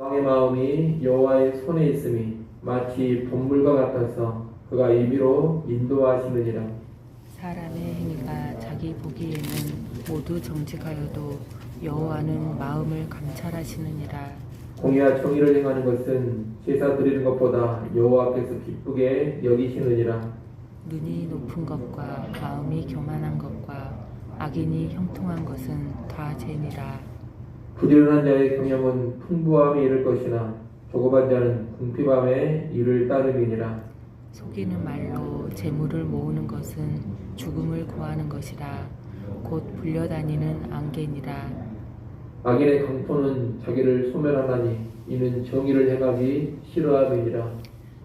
왕의 마음이 여호와의 손에 있음이 마치 본물과 같아서 그가 임의로 인도하시느니라. 사람의 행위가 자기 보기에는 모두 정직하여도 여호와는 마음을 감찰하시느니라. 공의와 정의를 행하는 것은 제사 드리는 것보다 여호와 앞에서 기쁘게 여기시느니라. 눈이 높은 것과 마음이 교만한 것과 악인이 형통한 것은 다 죄니라. 부지런한 자의 경영은 풍부함에 이를 것이나 조급한 자는 궁핍함에 이를 따름이니라. 속이는 말로 재물을 모으는 것은 죽음을 구하는 것이라. 곧 불려다니는 안개니라. 악인의 강포는 자기를 소멸하나니 이는 정의를 행하기 싫어함이니라.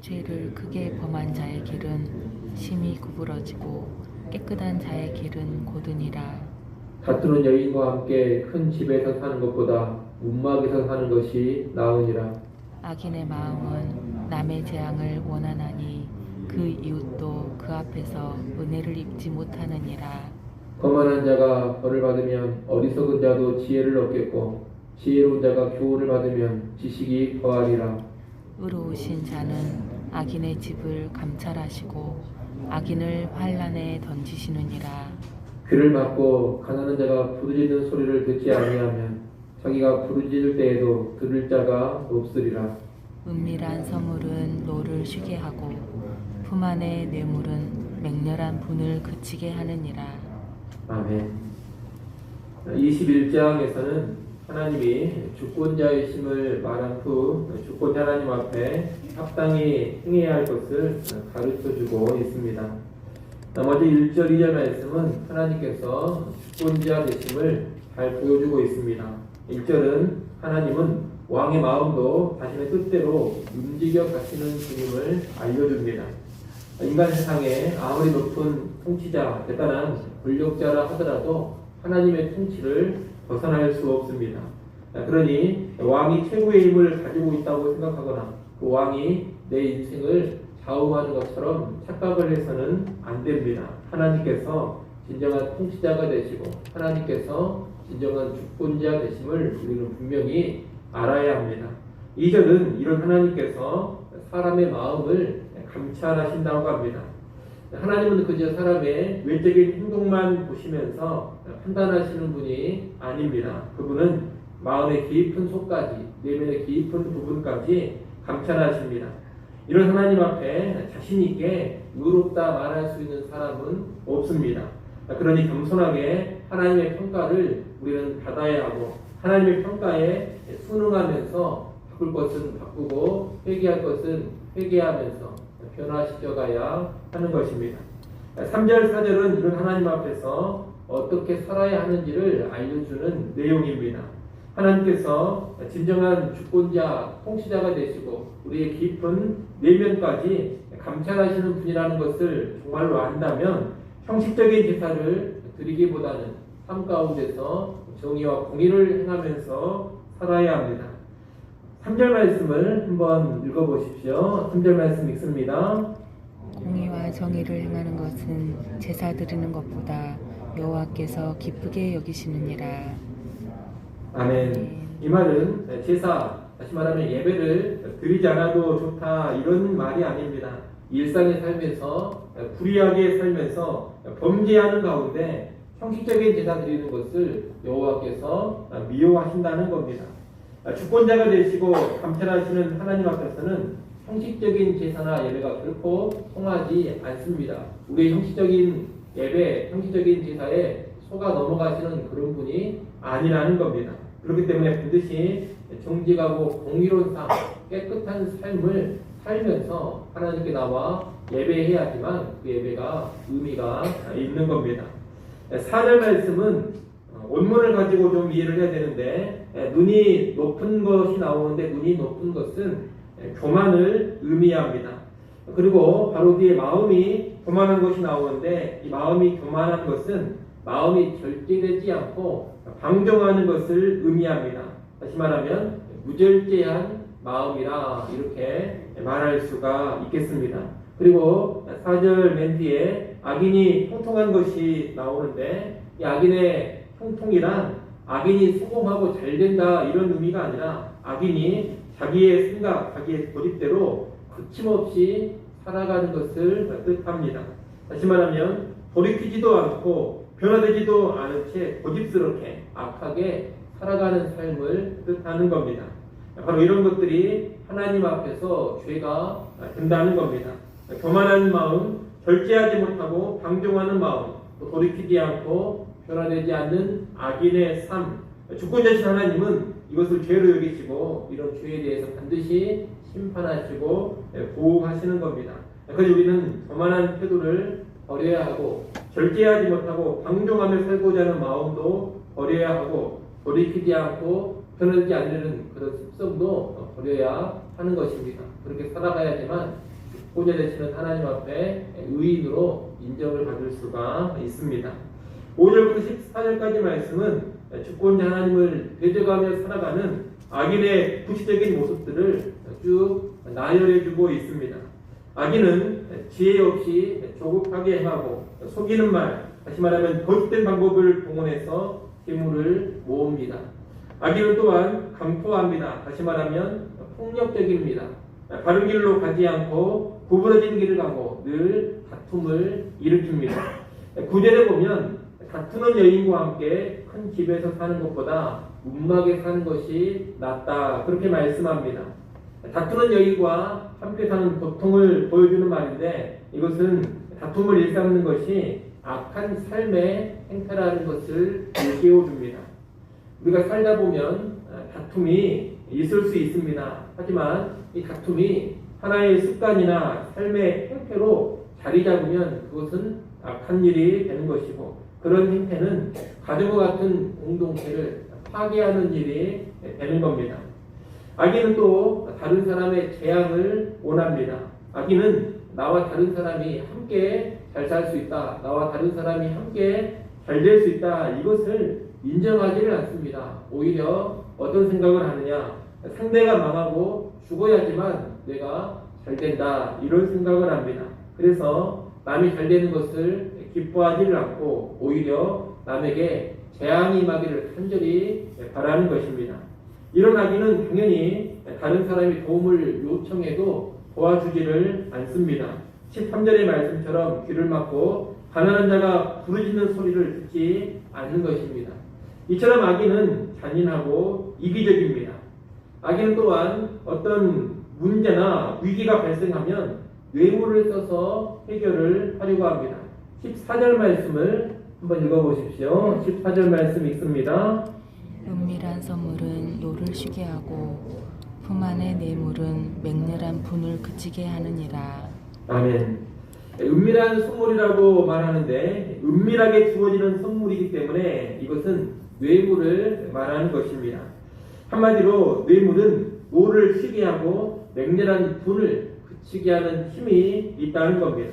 죄를 크게 범한 자의 길은 심히 구부러지고 깨끗한 자의 길은 고드니라. 다투는 여인과 함께 큰 집에서 사는 것보다 움막에서 사는 것이 나으니라. 악인의 마음은 남의 재앙을 원하나니 그 이웃도 그 앞에서 은혜를 입지 못하느니라. 거만한 자가 벌을 받으면 어리석은 자도 지혜를 얻겠고 지혜로운 자가 교훈을 받으면 지식이 더하리라. 의로우신 자는 악인의 집을 감찰하시고 악인을 환란에 던지시느니라. 귀를 막고 가난한 자가 부르짖는 소리를 듣지 아니하면 자기가 부르짖을 때에도 들을 자가 없으리라. 은밀한 성물은 노를 쉬게 하고 품 안의 뇌물은 맹렬한 분을 그치게 하느니라. 아멘. 21장에서는 하나님이 주권자의 심을 말한 후 주권 하나님 앞에 합당히 행해야 할 것을 가르쳐주고 있습니다. 먼저 1절, 2절 말씀은 하나님께서 주권자 되심을 잘 보여주고 있습니다. 1절은 하나님은 왕의 마음도 자신의 뜻대로 움직여 가시는 주님을 알려줍니다. 인간 세상에 아무리 높은 통치자, 대단한 권력자라 하더라도 하나님의 통치를 벗어날 수 없습니다. 그러니 왕이 최고의 힘을 가지고 있다고 생각하거나 그 왕이 내 인생을 좌우하는 것처럼 착각을 해서는 안 됩니다. 하나님께서 진정한 통치자가 되시고 하나님께서 진정한 주권자 되심을 우리는 분명히 알아야 합니다. 2절은 이런 하나님께서 사람의 마음을 감찰하신다고 합니다. 하나님은 그저 사람의 외적인 행동만 보시면서 판단하시는 분이 아닙니다. 그분은 마음의 깊은 속까지, 내면의 깊은 부분까지 감찰하십니다. 이런 하나님 앞에 자신 있게 의롭다 말할 수 있는 사람은 없습니다. 그러니 겸손하게 하나님의 평가를 우리는 받아야 하고 하나님의 평가에 순응하면서 바꿀 것은 바꾸고 회개할 것은 회개하면서 변화시켜가야 하는 것입니다. 3절, 4절은 이런 하나님 앞에서 어떻게 살아야 하는지를 알려주는 내용입니다. 하나님께서 진정한 주권자, 통치자가 되시고 우리의 깊은 내면까지 감찰하시는 분이라는 것을 정말로 안다면 형식적인 제사를 드리기보다는 삶 가운데서 정의와 공의를 행하면서 살아야 합니다. 3절 말씀을 한번 읽어보십시오. 3절 말씀 읽습니다. 공의와 정의를 행하는 것은 제사 드리는 것보다 여호와께서 기쁘게 여기시느니라. 아멘. 이 말은 제사, 다시 말하면 예배를 드리지 않아도 좋다 이런 말이 아닙니다. 일상의 삶에서 불의하게 살면서 범죄하는 가운데 형식적인 제사 드리는 것을 여호와께서 미워하신다는 겁니다. 주권자가 되시고 감찰하시는 하나님 앞에서는 형식적인 제사나 예배가 결코 통하지 않습니다. 우리의 형식적인 예배, 형식적인 제사에 속아 넘어가시는 그런 분이 아니라는 겁니다. 그렇기 때문에 반드시 정직하고 공의로운 삶, 깨끗한 삶을 살면서 하나님께 나와 예배해야지만 그 예배가 의미가 있는 겁니다. 4절 말씀은 원문을 가지고 좀 이해를 해야 되는데 눈이 높은 것이 나오는데 눈이 높은 것은 교만을 의미합니다. 그리고 바로 뒤에 마음이 교만한 것이 나오는데 이 마음이 교만한 것은 마음이 절제되지 않고 방종하는 것을 의미합니다. 다시 말하면 무절제한 마음이라 이렇게 말할 수가 있겠습니다. 그리고 4절 맨 뒤에 악인이 형통한 것이 나오는데 이 악인의 형통이란 악인이 성공하고 잘 된다 이런 의미가 아니라 악인이 자기의 생각, 자기의 고집대로 거침없이 살아가는 것을 뜻합니다. 다시 말하면 돌이키지도 않고 변화되지도 않은 채 고집스럽게 악하게 살아가는 삶을 뜻하는 겁니다. 바로 이런 것들이 하나님 앞에서 죄가 된다는 겁니다. 교만한 마음, 절제하지 못하고 방종하는 마음, 또 돌이키지 않고 변화되지 않는 악인의 삶, 주권자신 하나님은 이것을 죄로 여기시고 이런 죄에 대해서 반드시 심판하시고 보호하시는 겁니다. 그래서 우리는 교만한 태도를 버려야 하고 절제하지 못하고 방종하며 살고자 하는 마음도 버려야 하고 돌이키지 않고 변하지 않는 그런 습성도 버려야 하는 것입니다. 그렇게 살아가야지만 주권자 되시는 하나님 앞에 의인으로 인정을 받을 수가 있습니다. 5절부터 14절까지 말씀은 주권자 하나님을 대적하며 살아가는 악인의 구시적인 모습들을 쭉 나열해주고 있습니다. 악인은 지혜 없이 조급하게 행하고 속이는 말, 다시 말하면 거짓된 방법을 동원해서 재물을 모읍니다. 악인은 또한 강포합니다. 다시 말하면 폭력적입니다. 바른 길로 가지 않고 구부러진 길을 가고 늘 다툼을 일으킵니다. 9절에 보면 다투는 여인과 함께 큰 집에서 사는 것보다 움막에 사는 것이 낫다, 그렇게 말씀합니다. 다투는 여인과 함께 사는 고통을 보여주는 말인데 이것은 다툼을 일삼는 것이 악한 삶의 행태라는 것을 일깨워줍니다. 우리가 살다 보면 다툼이 있을 수 있습니다. 하지만 이 다툼이 하나의 습관이나 삶의 행태로 자리 잡으면 그것은 악한 일이 되는 것이고 그런 행태는 가정과 같은 공동체를 파괴하는 일이 되는 겁니다. 악인은 또 다른 사람의 재앙을 원합니다. 악인은 나와 다른 사람이 함께 잘 살 수 있다, 나와 다른 사람이 함께 잘 될 수 있다, 이것을 인정하지를 않습니다. 오히려 어떤 생각을 하느냐, 상대가 망하고 죽어야지만 내가 잘 된다, 이런 생각을 합니다. 그래서 남이 잘 되는 것을 기뻐하지를 않고 오히려 남에게 재앙이 임하기를 간절히 바라는 것입니다. 이런 악인은 당연히 다른 사람이 도움을 요청해도 도와주지를 않습니다. 13절의 말씀처럼 귀를 막고 가난한 자가 부르짖는 소리를 듣지 않는 것입니다. 이처럼 악인은 잔인하고 이기적입니다. 악인은 또한 어떤 문제나 위기가 발생하면 뇌물을 써서 해결을 하려고 합니다. 14절 말씀을 한번 읽어보십시오. 14절 말씀 읽습니다. 은밀한 선물은 노를 쉬게 하고 품 안의 뇌물은 맹렬한 분을 그치게 하느니라. 아멘. 은밀한 선물이라고 말하는데 은밀하게 주어지는 선물이기 때문에 이것은 뇌물을 말하는 것입니다. 한마디로 뇌물은 노를 쉬게 하고 맹렬한 분을 그치게 하는 힘이 있다는 겁니다.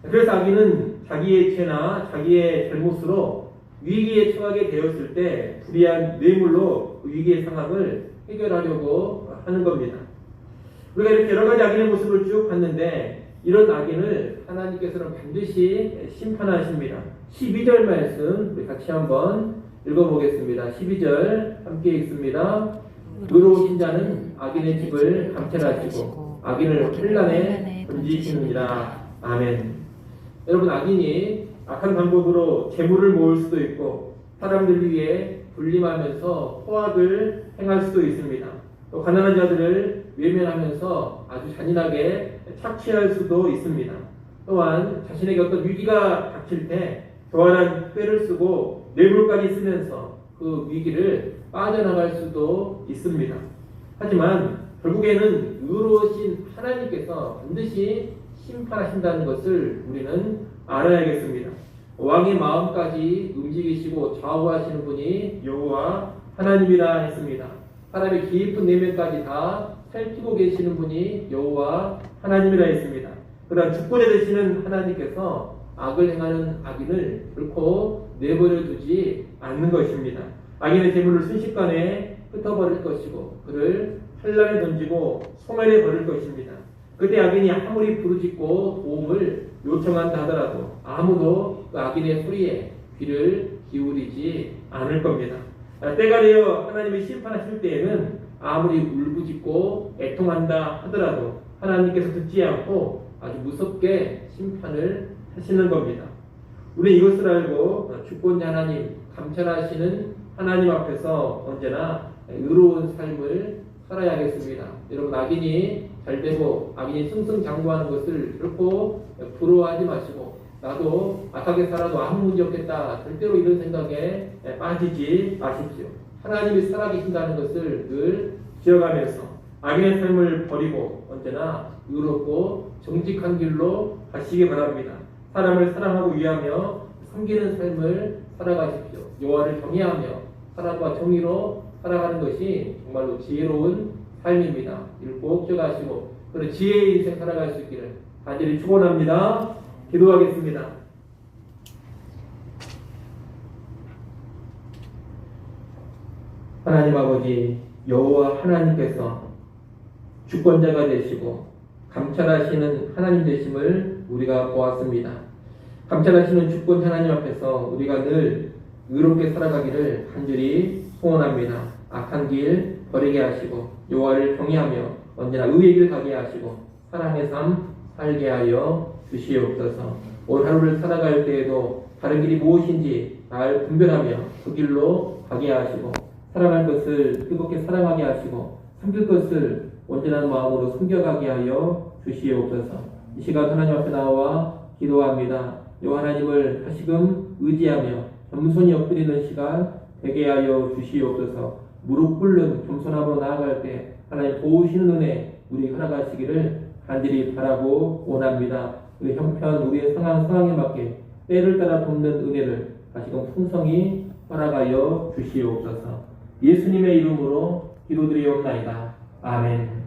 그래서 악인은 자기의 죄나 자기의 잘못으로 위기에 처하게 되었을 때 불의한 뇌물로 위기의 상황을 해결하려고 하는 겁니다. 우리가 이렇게 여러 가지 악인의 모습을 쭉 봤는데 이런 악인을 하나님께서는 반드시 심판하십니다. 12절 말씀 우리 같이 한번 읽어보겠습니다. 12절 함께 읽습니다. 의로우신 자는 악인의 집을 감찰하시고 악인을 환난에 던지시느니라. 아멘. 여러분, 악인이 악한 방법으로 재물을 모을 수도 있고 사람들 위해 군림하면서 포악을 행할 수도 있습니다. 또 가난한 자들을 외면하면서 아주 잔인하게 착취할 수도 있습니다. 또한 자신에게 어떤 위기가 닥칠 때 교활한 꾀를 쓰고 뇌물까지 쓰면서 그 위기를 빠져나갈 수도 있습니다. 하지만 결국에는 의로우신 하나님께서 반드시 심판하신다는 것을 우리는 알아야겠습니다. 왕의 마음까지 움직이시고 좌우하시는 분이 여호와 하나님이라 했습니다. 사람의 깊은 내면까지 다 살피고 계시는 분이 여호와 하나님이라 했습니다. 그러나 주권자 되시는 하나님께서 악을 행하는 악인을 결코 내버려 두지 않는 것입니다. 악인의 재물을 순식간에 흩어버릴 것이고 그를 환난에 던지고 소멸해 버릴 것입니다. 그때 악인이 아무리 부르짖고 도움을 요청한다 하더라도 아무도 그 악인의 소리에 귀를 기울이지 않을 겁니다. 때가 되어 하나님이 심판하실 때에는 아무리 울부짖고 애통한다 하더라도 하나님께서 듣지 않고 아주 무섭게 심판을 하시는 겁니다. 우리 이것을 알고 주권자 하나님, 감찰하시는 하나님 앞에서 언제나 의로운 삶을 살아야겠습니다. 여러분, 악인이 잘되고 악인이 승승장구하는 것을 결코 부러워하지 마시고, 나도 악하게 살아도 아무 문제 없겠다, 절대로 이런 생각에 빠지지 마십시오. 하나님이 살아계신다는 것을 늘 기억하면서 악인의 삶을 버리고 언제나 의롭고 정직한 길로 가시기 바랍니다. 사람을 사랑하고 위하며 섬기는 삶을 살아가십시오. 여호와를 경외하며 사랑과 정의로 살아가는 것이 정말로 지혜로운 삶입니다. 이를 꼭 기억하시고 그런 지혜의 인생 살아갈 수 있기를 간절히 축원합니다. 기도하겠습니다. 하나님 아버지, 여호와 하나님께서 주권자가 되시고 감찰하시는 하나님 되심을 우리가 보았습니다. 감찰하시는 주권 하나님 앞에서 우리가 늘 의롭게 살아가기를 간절히 소원합니다. 악한 길 버리게 하시고 여호와를 경외하며 언제나 의의 길 가게 하시고 사랑의 삶 살게 하여 주시옵소서. 올 하루를 살아갈 때에도 다른 길이 무엇인지 잘 분별하며 그 길로 가게 하시고 사랑할 것을 뜨겁게 사랑하게 하시고 섬길 것을 온전한 마음으로 섬겨가게 하여 주시옵소서. 이 시간 하나님 앞에 나와 기도합니다. 여호와 하나님을 다시금 의지하며 겸손히 엎드리는 시간 되게 하여 주시옵소서. 무릎 꿇는 겸손함으로 나아갈 때 하나님 도우시는 은혜 우리 허락하시기를 간절히 바라고 원합니다. 우리 형편 우리의 상황에 맞게 때를 따라 돕는 은혜를 다시금 풍성히 허락하여 주시옵소서. 예수님의 이름으로 기도드리옵나이다. 아멘.